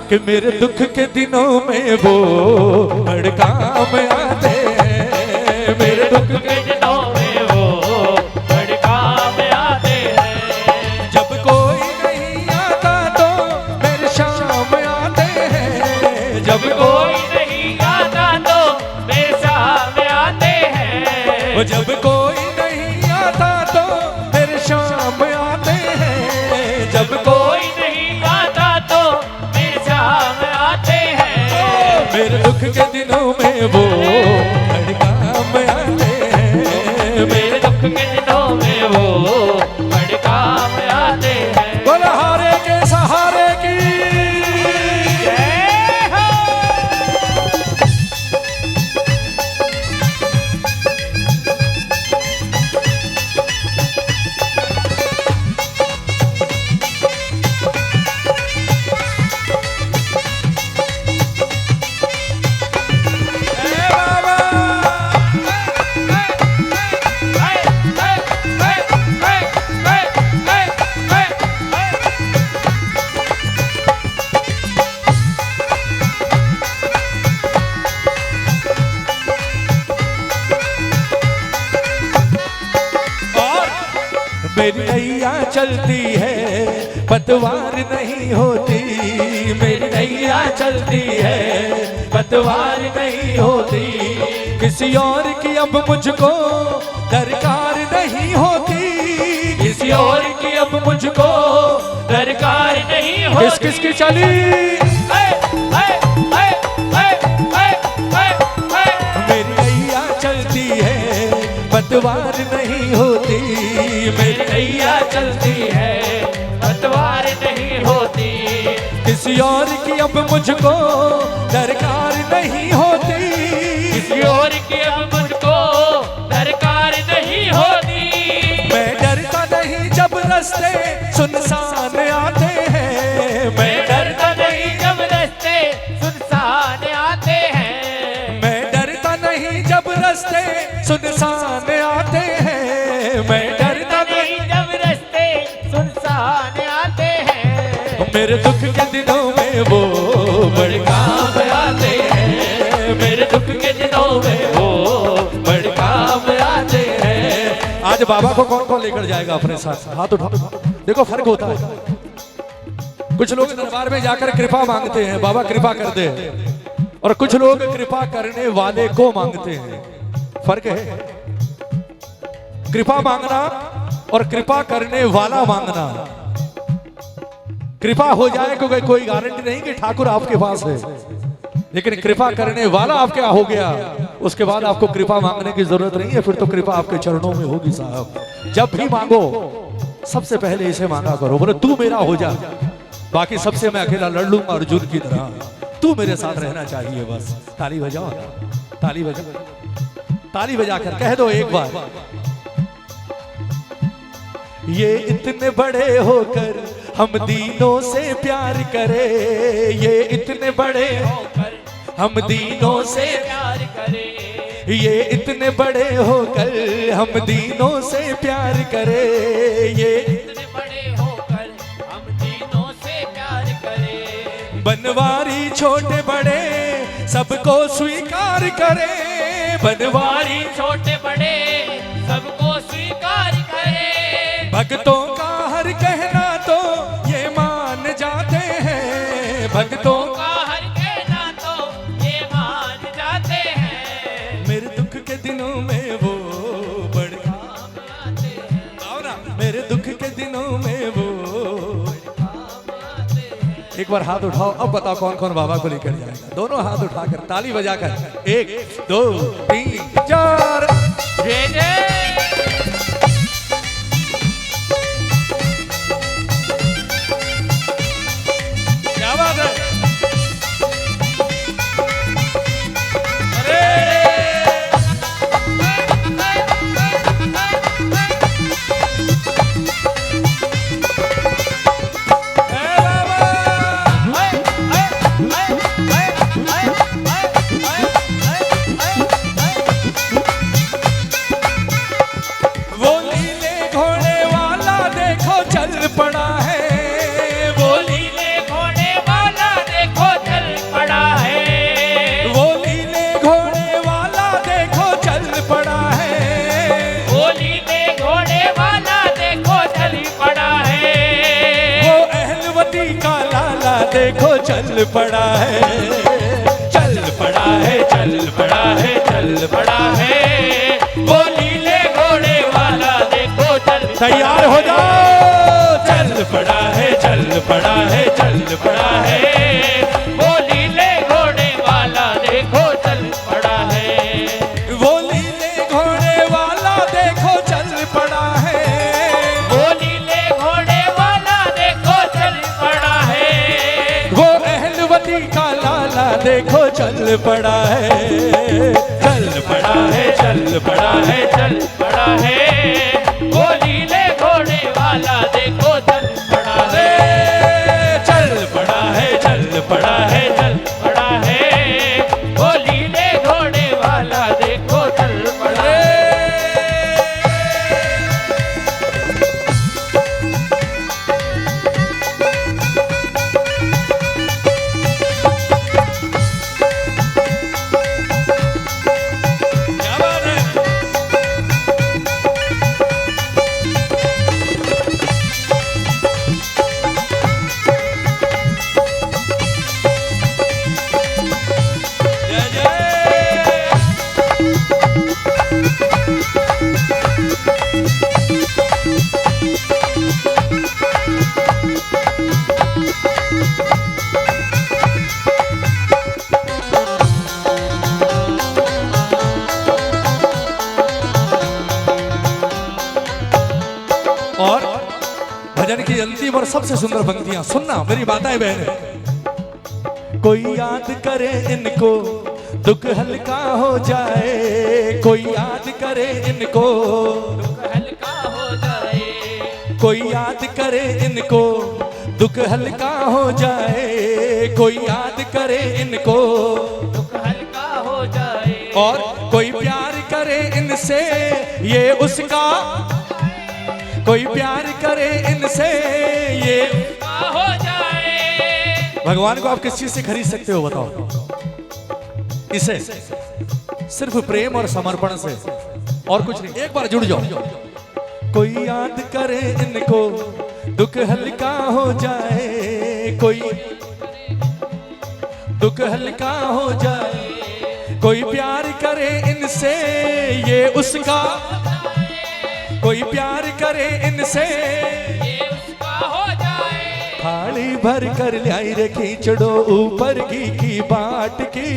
कि मेरे दुख के दिनों में वो बड़ काम आते हैं। मेरे दुख के दिनों में वो बड़ काम आते हैं। जब कोई नहीं आता तो मेरे शाम आते हैं। जब कोई नहीं आता तो मेरे शाम आते हैं। जब कोई नहीं आता तो मेरे शाम आते हैं। जब कोई नहीं आता तो मेरे शाम आते हैं। मेरे दुख के दिनों में वो बड़ काम आते हैं। मेरे दुख के दिनों में वो बड़ काम आते हैं। बलहारे के सहारे की मेरी नैया चलती है पतवार नहीं होती। मेरी नैया चलती है पतवार नहीं होती। किसी और की अब मुझको दरकार नहीं होती। किसी और की अब मुझको दरकार नहीं होती। किस किस की चली मेरी नैया चलती है पतवार नहीं होती। मेरी नैया चलती है पतवार नहीं होती। किसी और की अब मुझको दरकार नहीं होती। किसी और की अब मुझको दरकार नहीं होती। मैं डरता नहीं जब रास्ते सुनसान आते हैं। मैं डरता नहीं जब रास्ते सुनसान आते हैं। मैं डरता नहीं जब रास्ते सुनसान आते हैं। मैं डरता नहीं जब रास्ते सुनसान आते हैं। मेरे दुख के दिनों में वो बड़ काम आते हैं। मेरे दुख के दिनों में वो बड़ काम आते हैं। आज बाबा को कौन कौन लेकर जाएगा अपने साथ? हाथ उठाओ। देखो फर्क होता है। कुछ लोग दरबार में जाकर कृपा मांगते हैं, बाबा कृपा कर दे, और कुछ लोग कृपा करने वाले को मांगते हैं। फर्क है कृपा मांगना और कृपा करने वाला मांगना। कृपा हो जाए क्योंकि कोई गारंटी नहीं कि ठाकुर आपके पास है, लेकिन कृपा करने वाला आपके हो गया, उसके बाद आपको कृपा मांगने की जरूरत नहीं है। फिर तो कृपा आपके चरणों में होगी साहब। जब भी मांगो सबसे पहले इसे मांगा करो, बोले तू मेरा हो जा, बाकी सबसे मैं अकेला लड़ लूंगा अर्जुन की तरह। तू मेरे साथ रहना चाहिए बस। ताली बजाओ, ताली बजाओ, ताली बजाकर कह दो एक बार, ये इतने बड़े होकर हम दीनों से प्यार करे। ये इतने बड़े होकर हम दीनों से प्यार करे। ये इतने बड़े होकर हम दीनों से प्यार करे। ये इतने बड़े होकर हम दीनों से प्यार करे। बनवारी छोटे बड़े सबको स्वीकार करे। बनवारी छोटे बड़े सबको स्वीकार करे। भक्तों का हर कहना तो ये मान जाते हैं। भक्तों का हर कहना तो ये मान जाते हैं। मेरे दुख के दिनों में वो बड़ काम आते हैं। आओ ना, मेरे दुख के दिनों में वो बड़ काम आते हैं। एक बार हाथ उठाओ, अब बताओ कौन कौन बाबा को लेकर जाएगा। दोनों हाथ उठाकर ताली बजाकर 1 2 3 4 जय जय। देखो चल पड़ा है, चल पड़ा है, चल पड़ा है, चल पड़ा है। वो नीले घोड़े वाला देखो चल, तैयार हो जाओ। चल पड़ा है, चल पड़ा है, चल पड़ा है। वो नीले घोड़े वाला देखो चल पड़ा है, वो नीले घोड़े वाला देखो चल पड़ा है, वो नीले घोड़े वाला देखो चल पड़ा है। वो अहलवती का लाला देखो चल पड़ा है, चल पड़ा है, चल पड़ा है, चल पड़ा है। वो नीले घोड़े वाला देखो चल पड़ा है, चल पड़ा है, चल पड़ा है, चल पड़ा है। वो नीले घोड़े वाला देखो चल पड़ा है। और भजन की अंतिम और सबसे सुंदर पंक्तियां सुनना मेरी माताएं बहन। कोई याद करे इनको दुख हल्का हो जाए, कोई याद करे इनको दुख हल्का हो जाए, कोई याद करे इनको दुख हल्का हो जाए, कोई याद करे इनको दुख हल्का हो जाए। और कोई प्यार करे इनसे ये उसका, कोई प्यार करे इनसे ये उसका हो जाए। भगवान को आप किस चीज से खरीद सकते हो बताओ? इसे सिर्फ प्रेम और समर्पण से, और कुछ नहीं। एक बार जुड़ जाओ। कोई याद करे इनको दुख हल्का हो जाए, कोई दुख हल्का हो जाए, कोई प्यार करे इनसे ये उसका, कोई प्यार करे इनसे ये उसका हो जाए। थाली भर कर लाई रे खींचड़ो ऊपर की बाट की,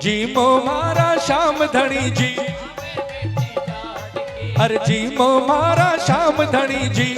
जी मो मारा श्याम धनी जी, अरे जी मो मारा श्याम धनी जी।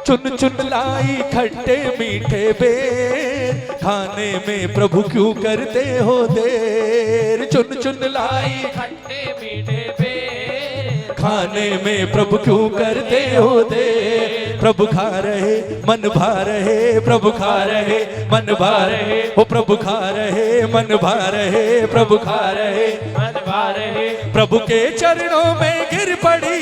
चुन चुन लाई खट्टे मीठे बेर, खाने में प्रभु क्यों करते हो देर। चुन चुन लाई खट्टे मीठे बेर, खाने में प्रभु क्यों करते हो देर। प्रभु खा रहे मन भा रहे, प्रभु खा रहे मन भा रहे, हो प्रभु खा रहे मन भा रहे, प्रभु खा रहे मन भा रहे। प्रभु के चरणों में गिर पड़ी,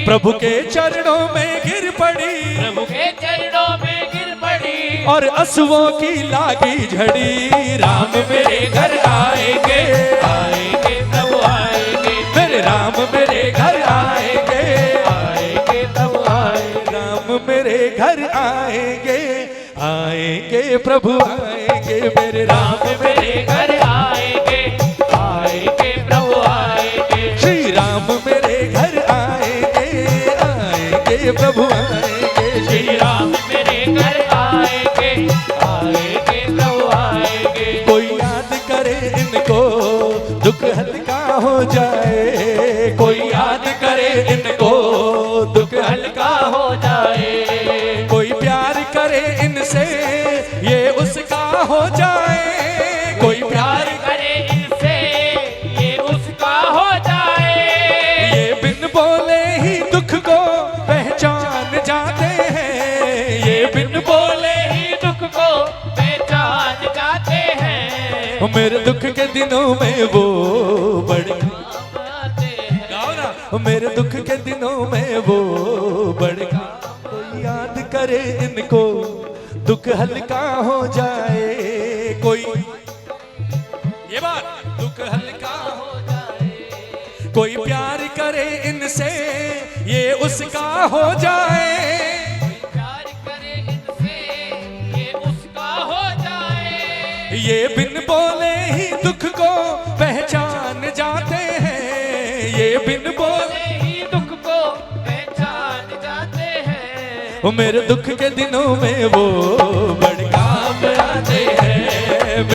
प्रभु के चरणों में गिर पड़ी, प्रभु के चरणों में गिर पड़ी। और असुओं की लागी झड़ी, राम मेरे घर आएंगे, आएंगे तब आएंगे, मेरे राम मेरे घर आएंगे, आएंगे तब आएंगे। राम मेरे घर आएंगे, आएंगे प्रभु आएंगे, मेरे राम मेरे घर आएंगे, आएंगे प्रभु आएंगे। श्री राम मेरे घर प्रभु आएंगे, श्री राम मेरे घर आएंगे, आएंगे प्रभु आएंगे। कोई याद करे इनको दुख हल्का हो जाए, कोई याद करे इनको दुख हल्का हो जाए। कोई प्यार करे इनसे ये उसका हो जाए, कोई प्यार करे इनसे ये उसका हो जाए। ये बिन बोले ही दुख को जाते हैं, ये बिन बोले ही दुख को पहचान जाते हैं। मेरे दुख के दिनों में वो बड़े गाओ ना, मेरे दुख के दिनों में वो बड़े। कोई याद करे इनको दुख हल्का हो जाए, कोई ये बात दुख हल्का हो जाए। कोई प्यार करे करे इनसे ये उसका हो जाए, प्यार करे इनसे ये उसका हो जाए। ये बिन बोले ही दुख को पहचान जाते हैं, ये बिन बोले ही दुख को पहचान जाते हैं। मेरे दुख के दिनों में वो बड़ काम आते हैं।